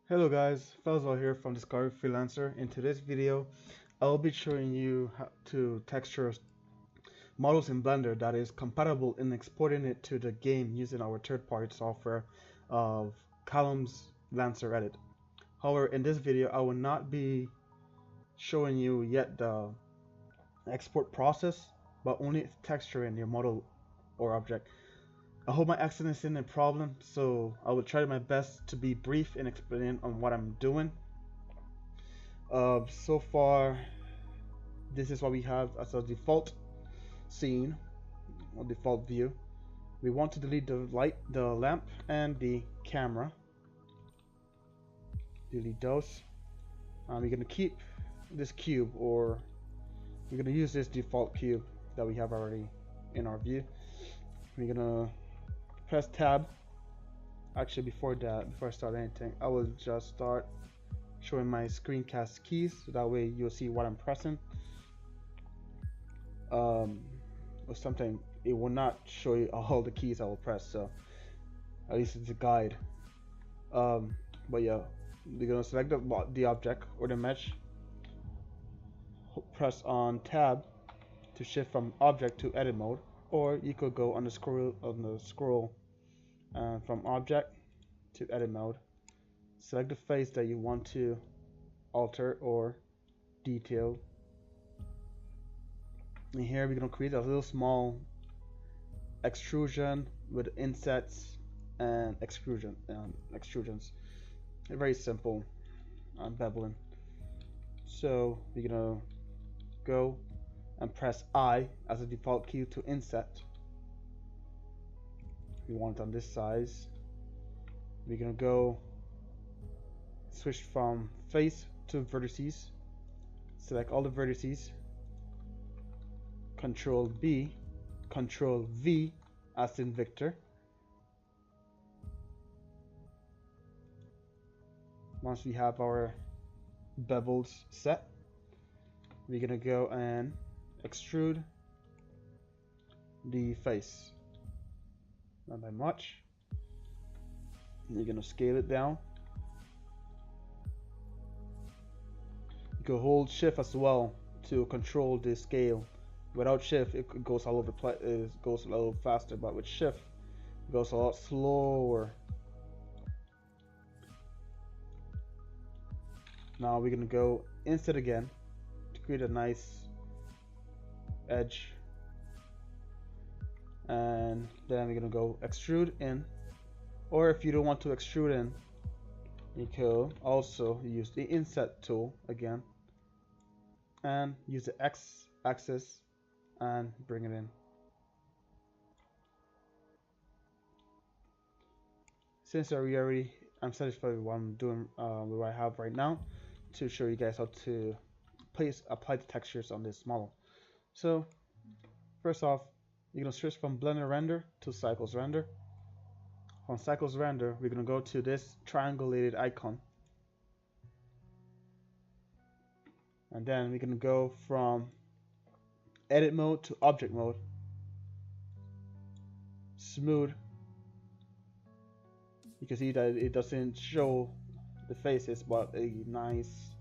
Hello guys, Fazal here from Discovery Freelancer. In today's video, I'll be showing you how to texture models in Blender that is compatible in exporting it to the game using our third-party software of Columns Lancer Edit. However, in this video, I will not be showing you yet the export process, but only texturing your model or object. I hope my accent isn't a problem, so I will try my best to be brief in explaining on what I'm doing. So far, this is what we have as a default scene or default view. We want to delete the light, the lamp, and the camera. Delete those. We're gonna keep this cube, or we're gonna use this default cube that we have already in our view. We're gonna press tab. Actually, before I start anything, I will just start showing my screencast keys, so that way you'll see what I'm pressing. Or something, it will not show you all the keys I will press, so at least it's a guide. But yeah, you're gonna select the object or the mesh. Press on tab to shift from object to edit mode, or you could go on the scroll from object to edit mode. Select the face that you want to alter or detail. And here we're going to create a little small extrusion with insets and extrusions. Very simple beveling. So we're going to go and press I as a default key to inset. We want it on this size. We're gonna go switch from face to vertices. Select all the vertices. Control B, Control V as in Victor. Once we have our bevels set, we're gonna go and extrude the face. Not by much. You're gonna scale it down. You can hold shift as well to control the scale. Without shift, it goes all over the place. It goes a little faster, but with shift, it goes a lot slower. Now we're gonna go inset again to create a nice edge, and then we're gonna go extrude in, or if you don't want to extrude in, you can also use the inset tool again and use the X axis and bring it in. Since I'm satisfied with what I'm doing, with what I have right now, to show you guys how to apply the textures on this model. So first off, you're going to switch from Blender Render to Cycles Render. On Cycles Render, we're going to go to this triangulated icon. And then we're going to go from Edit Mode to Object Mode. Smooth. You can see that it doesn't show the faces, but a nice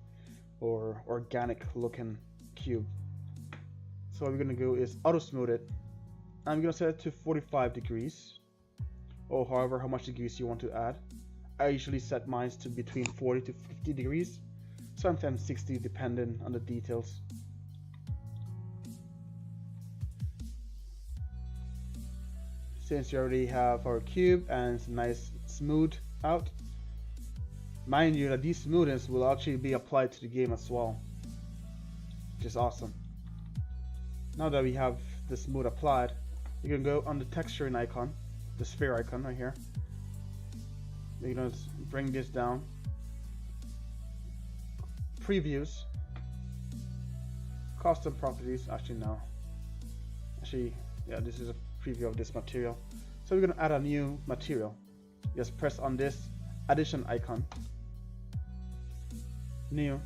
or organic looking cube. So what we're going to do is auto smooth it. I'm going to set it to 45 degrees, or however how much degrees you want to add. I usually set mine to between 40 to 50 degrees, sometimes 60 depending on the details. Since you already have our cube and it's nice smooth out, mind you that these smoothness will actually be applied to the game as well, which is awesome. Now that we have the smooth applied, you can go on the texturing icon, the sphere icon right here. You're gonna bring this down. Previews, custom properties. Yeah, this is a preview of this material. So we're gonna add a new material. Just press on this addition icon. New.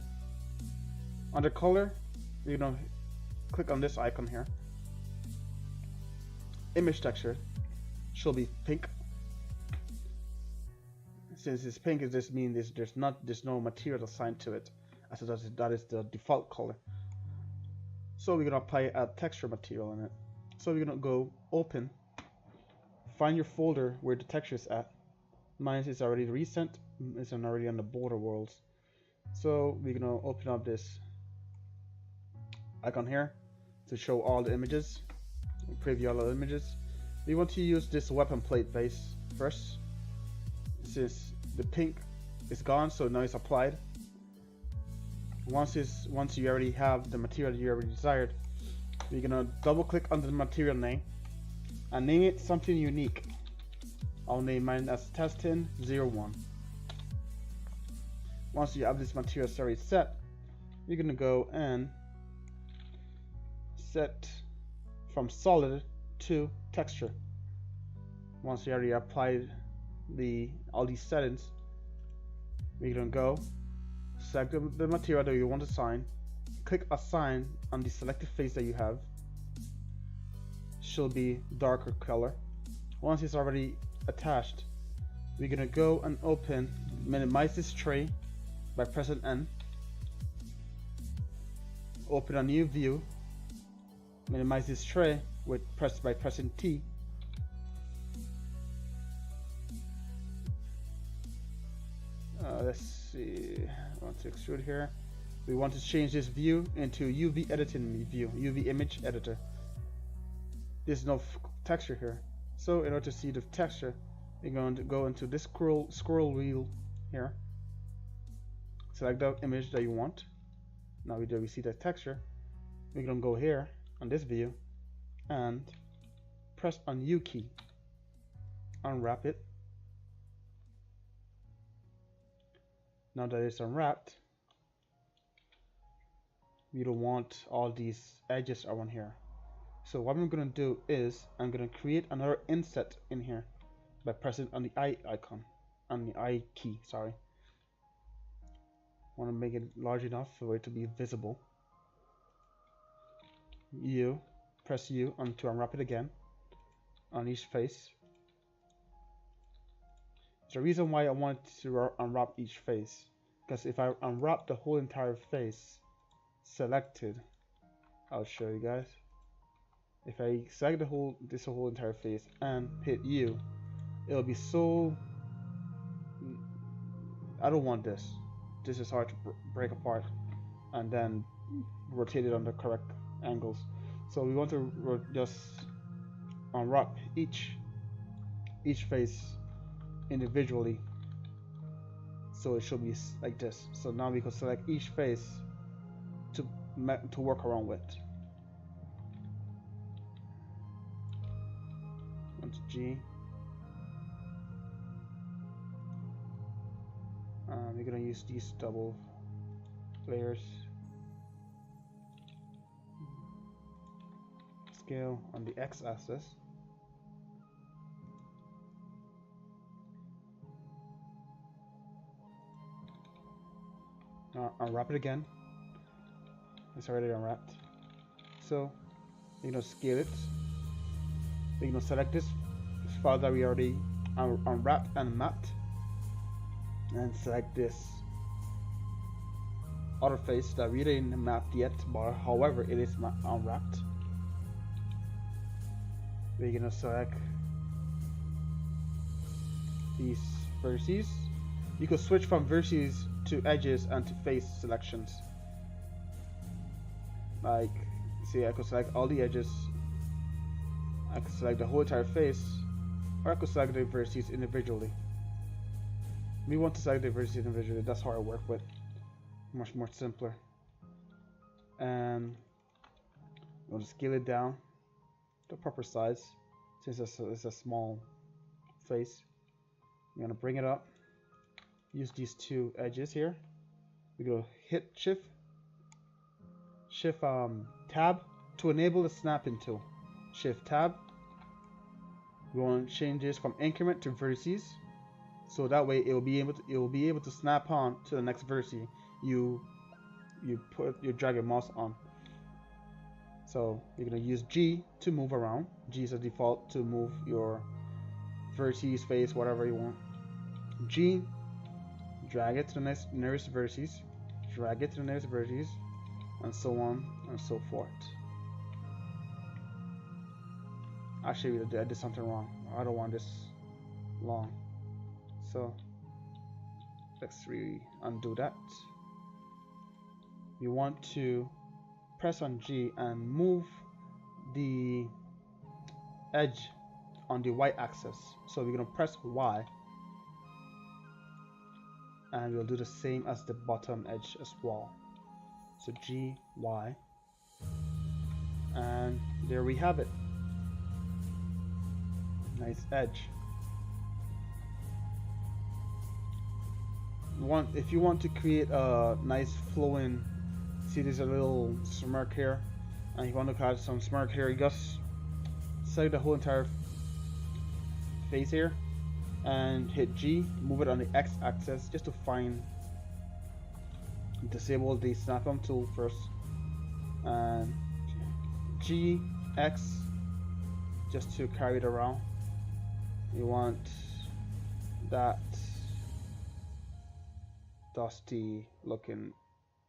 Under color, you're gonna click on this icon here. Image texture should be pink. since it's pink, it just means there's no material assigned to it, as that is the default color. So we're gonna apply a texture material in it. So we're gonna go open, find your folder where the texture is at. Mine is already recent, it's already on the border worlds. So we're gonna open up this icon here to show all the images, preview all the images. We want to use this weapon plate base first, since the pink is gone, so now it's applied. Once you already have the material you already desired, we're gonna double click on the material name and name it something unique. I'll name mine as Testin01. Once you have this material already set, you're gonna go and set from solid to texture. Once you already applied all these settings, we're gonna go select the material that you want to assign, click assign on the selected face that you have. Should be darker color. Once it's already attached, we're gonna go and minimize this tray by pressing N. Open a new view, minimize this tray by pressing T. Let's see, I want to extrude here. We want to change this view into UV editing view, UV image editor. There's no texture here. So in order to see the texture, we're going to go into this scroll wheel here. Select the image that you want. Now we see the texture. We're going to go here on this view and press on U key. Unwrap it. Now that it's unwrapped, we don't want all these edges around here. So what I'm going to do is I'm going to create another inset in here by pressing on the I icon, on the I key, sorry. Want to make it large enough for it to be visible. Press U to unwrap it again on each face. The reason why I want to unwrap each face, because if I unwrap the whole entire face selected, I'll show you guys. If I select this whole entire face and hit U, it'll be so. I don't want this. This is hard to break apart and then rotate it on the correct angles. So we want to just unwrap each face individually, so it should be like this. So now we can select each face to work around with. Onto G. We're gonna use these double layers. Scale on the x-axis. Unwrap it again. It's already unwrapped. So we're gonna scale it. We're gonna select this file that we already unwrapped and mapped, and select this other face that we didn't map yet, but however it is unwrapped. We're gonna select these vertices. You can switch from vertices to edges and to face selections. Like, see, I could select all the edges, I could select the whole entire face, or I could select the vertices individually. We want to select the vertices individually, that's how I work with. Much more simpler. And we'll just scale it down to proper size, since it's a small face. I'm gonna bring it up. Use these two edges here. We go hit shift tab to enable the snapping tool. Shift tab. We want to change this from increment to vertices, so that way it will be able to snap on to the next vertex you drag your mouse on. So you're gonna use G to move around. G is a default to move your vertex, face, whatever you want. G, drag it to the nearest vertices, drag it to the nearest vertices, and so on and so forth. Actually, I did something wrong. I don't want this long. So let's undo that. You want to press on G and move the edge on the Y axis. So we're going to press Y, and we'll do the same as the bottom edge as well. So G, Y, and there we have it. Nice edge. If you want to create a nice flowing, see there's a little smirk here, and you want to add some smirk here, you just select the whole entire face here and hit G, move it on the X axis just to disable the snap on tool first, and G, X just to carry it around. You want that dusty looking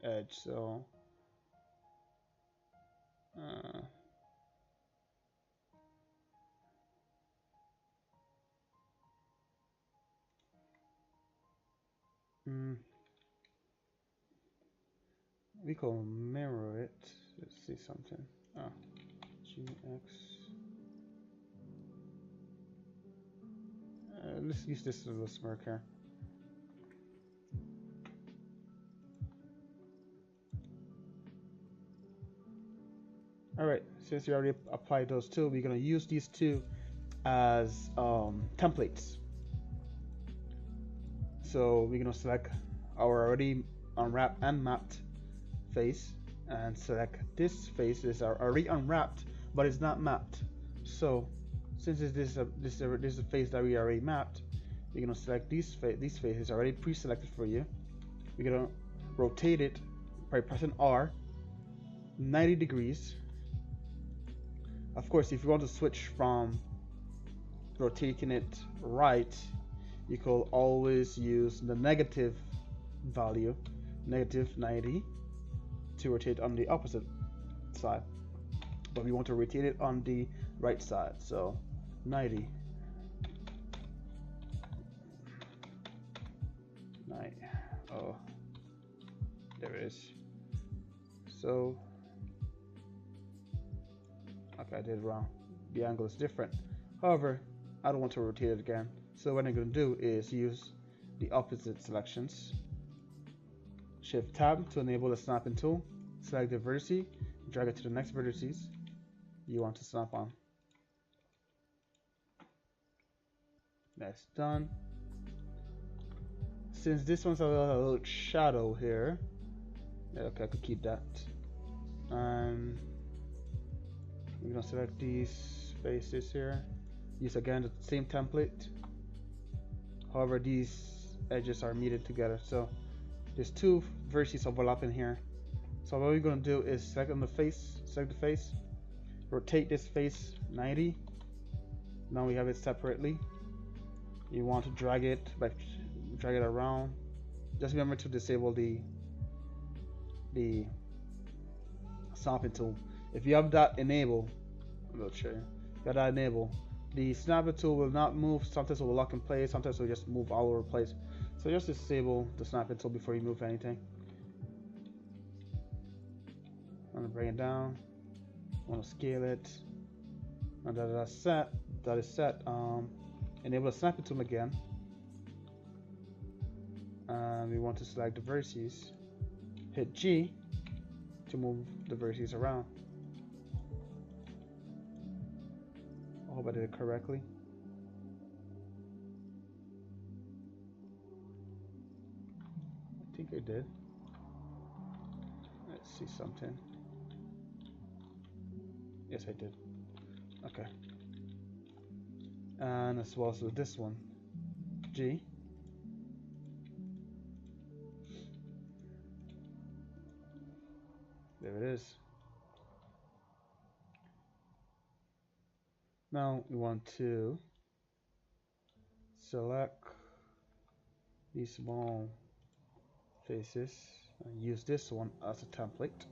edge, so we can mirror it. Let's see something. GX. Let's use this as a smirk here. Alright, since we already applied those two, we're going to use these two as templates. So we're going to select our already unwrapped and mapped face, and select this face. Is already unwrapped, but it's not mapped. So since this is a face that we already mapped, we're going to select these faces already pre-selected for you. We're going to rotate it by pressing R 90 degrees. Of course, if you want to switch from rotating it right, you could always use the negative value, negative 90, to rotate on the opposite side. But we want to rotate it on the right side, so 90. Oh, there it is. So okay, I did it wrong. The angle is different. However, I don't want to rotate it again. So what I'm going to do is use the opposite selections. Shift Tab to enable the snapping tool. Select the vertex, drag it to the next vertices you want to snap on. That's done. Since this one's a little shadow here, yeah, okay, I could keep that. We're gonna select these faces here. Use again the same template. However, these edges are meeting together, so there's two vertices overlapping here. So what we're gonna do is select the face, rotate this face 90. Now we have it separately. You want to drag it around. Just remember to disable the snapping tool. If you have that enabled, I'll show you. If you have that enabled, the snapping tool will not move. Sometimes it will lock in place. Sometimes it will just move all over the place. So just disable the snapping tool before you move anything. I'm gonna bring it down. I want to scale it. And that is set. Enable the snapping tool again. And we want to select the vertices. Hit G to move the vertices around. I hope I did it correctly. I think I did. Let's see something. Yes, I did. Okay. And as well as with this one, G. There it is. Now we want to select these small faces and use this one as a template.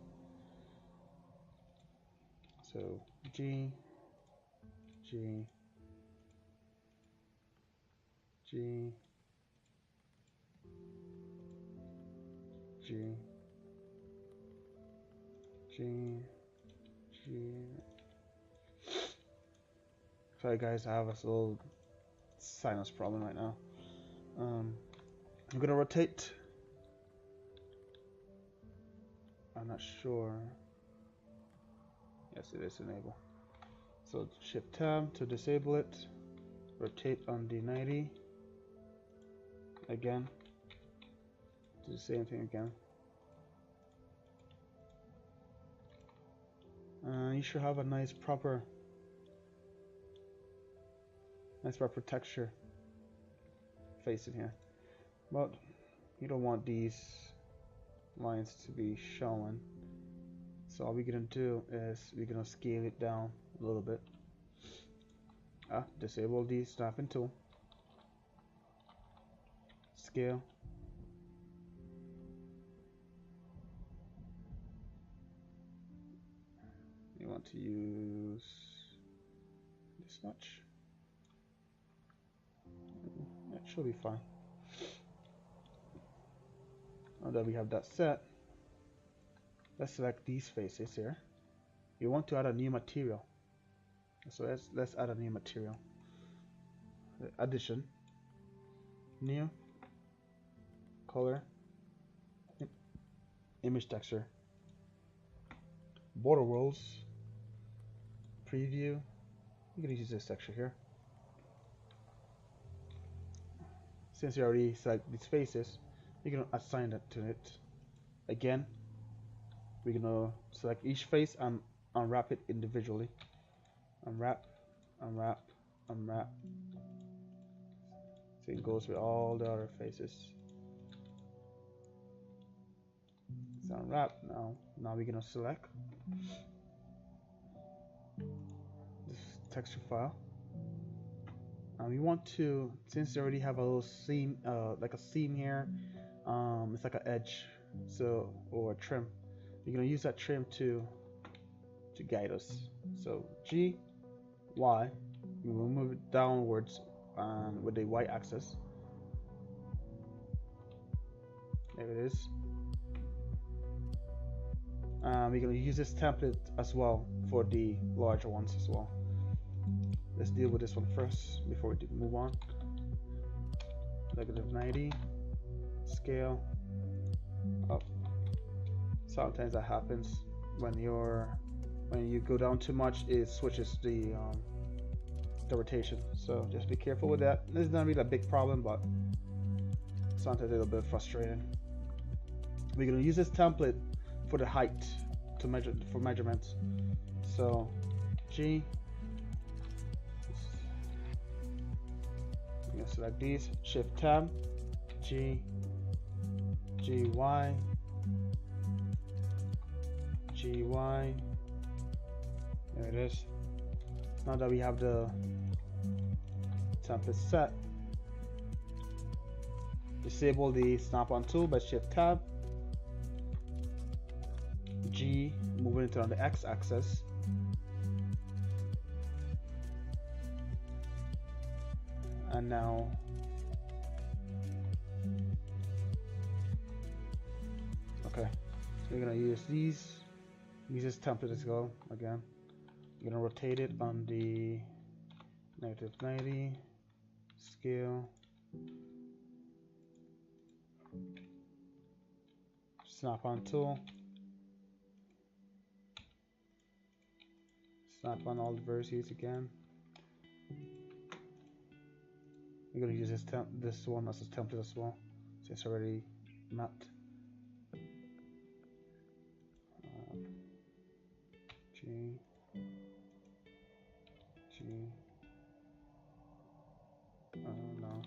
So G, G, G, G, G, G. Sorry guys, I have a little sinus problem right now. I'm gonna rotate. I'm not sure. Yes, it is enable. So Shift Tab to disable it. Rotate on D90. Again. Do the same thing again. You should have a nice proper texture face in here, but you don't want these lines to be shown. So all we're gonna do is we're gonna scale it down a little bit. Disable the snapping tool. Scale. You want to use this much. That should be fine. Now that we have that set, let's select these faces here. You want to add a new material. So let's add a new material. Addition. New. Color. Image texture. Border worlds. Preview. You're gonna use this texture here. Since you already select these faces, you're gonna assign that to it. Again, we're gonna select each face and unwrap it individually. Unwrap, unwrap, unwrap. So it goes with all the other faces. It's unwrapped now. Now we're gonna select this texture file. And we want to, since you already have a little seam, like a seam here, it's like an edge, so, or a trim. You're gonna use that trim to guide us. So G, Y, we will move it downwards with the Y axis. There it is. We're gonna use this template as well for the larger ones as well. Let's deal with this one first before we move on. -90, scale up. Sometimes that happens when you go down too much. It switches the rotation. So just be careful with that. This is not really a big problem, but sometimes it's a bit frustrating. We're gonna use this template for the height to measure for measurements. So G. I'm gonna select these. Shift Tab. G. G Y. G Y. There it is. Now that we have the template set, disable the snap-on tool by Shift Tab. G, moving it on the X-axis. And now okay, so we're gonna use this template as well. Again, we're gonna rotate it on the -90 scale. Snap-on tool. Snap on all the vertices again. We're gonna use this one as a template as well, so it's already mapped. G, G. No.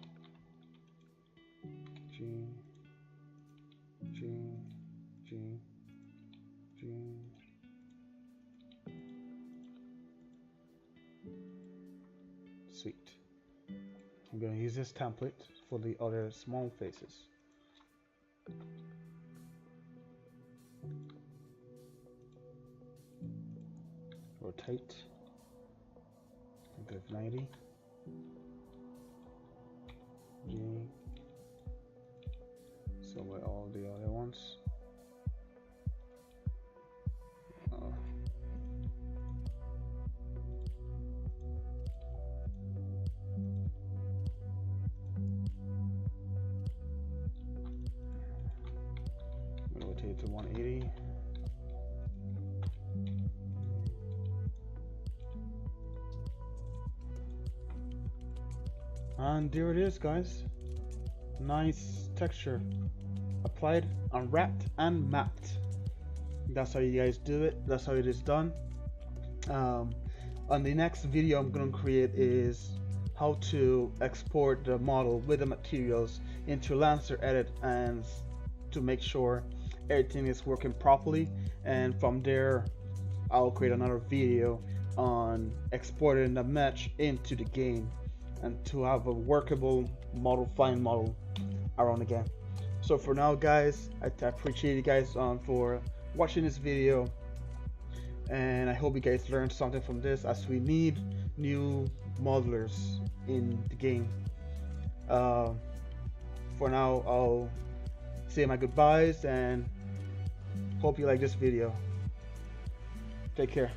G, G, G, G. Sweet. I'm going to use this template for the other small faces. Rotate. Give 90. G. So with all the other ones. Rotate to 180. And there it is, guys. Nice texture. Applied, unwrapped, and mapped. That's how you guys do it. That's how it is done. On the next video I'm going to create is how to export the model with the materials into Lancer Edit, and to make sure everything is working properly. And from there I'll create another video on exporting the mesh into the game and to have a workable model, fine model around the game. So for now, guys, I appreciate you guys for watching this video, and I hope you guys learned something from this, as we need new modelers in the game. For now, I'll say my goodbyes and hope you like this video. Take care.